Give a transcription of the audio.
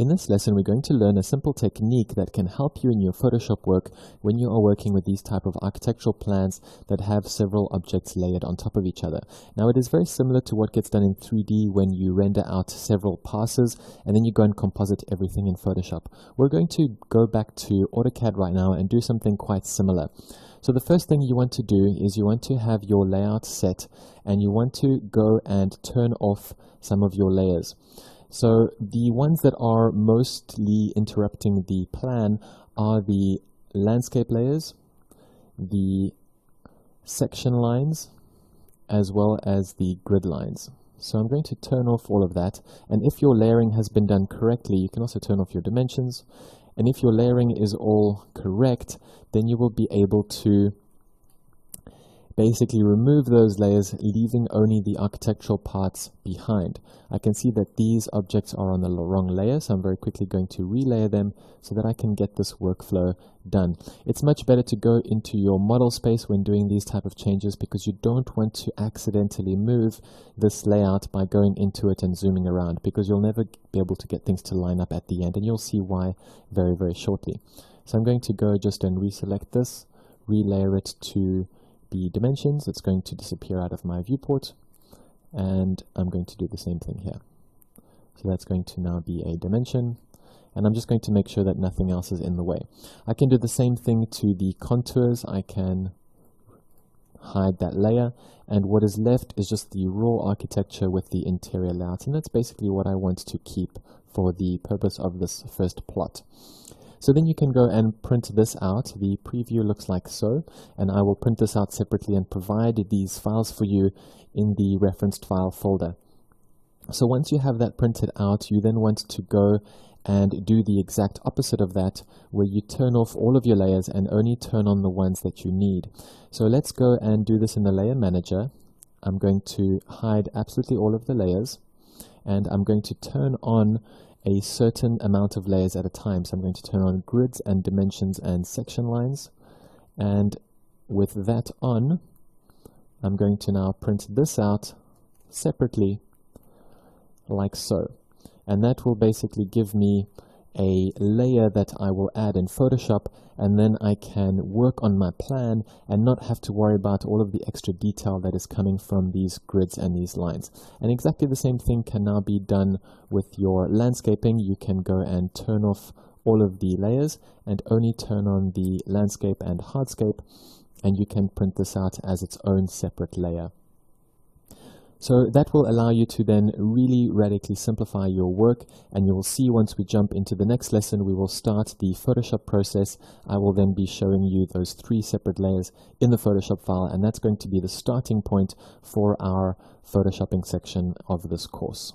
In this lesson, we're going to learn a simple technique that can help you in your Photoshop work when you are working with these type of architectural plans that have several objects layered on top of each other. Now, it is very similar to what gets done in 3D when you render out several passes and then you go and composite everything in Photoshop. We're going to go back to AutoCAD right now and do something quite similar. So the first thing you want to do is you want to have your layout set and you want to go and turn off some of your layers. So the ones that are mostly interrupting the plan are the landscape layers, the section lines, as well as the grid lines. So I'm going to turn off all of that, and if your layering has been done correctly, you can also turn off your dimensions, and if your layering is all correct, then you will be able to basically remove those layers, leaving only the architectural parts behind. I can see that these objects are on the wrong layer, so I'm very quickly going to relayer them so that I can get this workflow done. It's much better to go into your model space when doing these type of changes because you don't want to accidentally move this layout by going into it and zooming around, because you'll never be able to get things to line up at the end, and you'll see why very, very shortly. So I'm going to go just and reselect this, relayer it to the dimensions. It's going to disappear out of my viewport, and I'm going to do the same thing here. So that's going to now be a dimension, and I'm just going to make sure that nothing else is in the way. I can do the same thing to the contours. I can hide that layer, and what is left is just the raw architecture with the interior layout, and that's basically what I want to keep for the purpose of this first plot. So then you can go and print this out. The preview looks like so, and I will print this out separately and provide these files for you in the referenced file folder. So once you have that printed out, you then want to go and do the exact opposite of that, where you turn off all of your layers and only turn on the ones that you need. So let's go and do this in the layer manager. I'm going to hide absolutely all of the layers, and I'm going to turn on a certain amount of layers at a time. So I'm going to turn on grids and dimensions and section lines, and with that on, I'm going to now print this out separately like so, and that will basically give me a layer that I will add in Photoshop, and then I can work on my plan and not have to worry about all of the extra detail that is coming from these grids and these lines. And exactly the same thing can now be done with your landscaping. You can go and turn off all of the layers and only turn on the landscape and hardscape, and you can print this out as its own separate layer. So that will allow you to then really radically simplify your work, and you will see once we jump into the next lesson, we will start the Photoshop process. I will then be showing you those 3 separate layers in the Photoshop file, and that's going to be the starting point for our Photoshopping section of this course.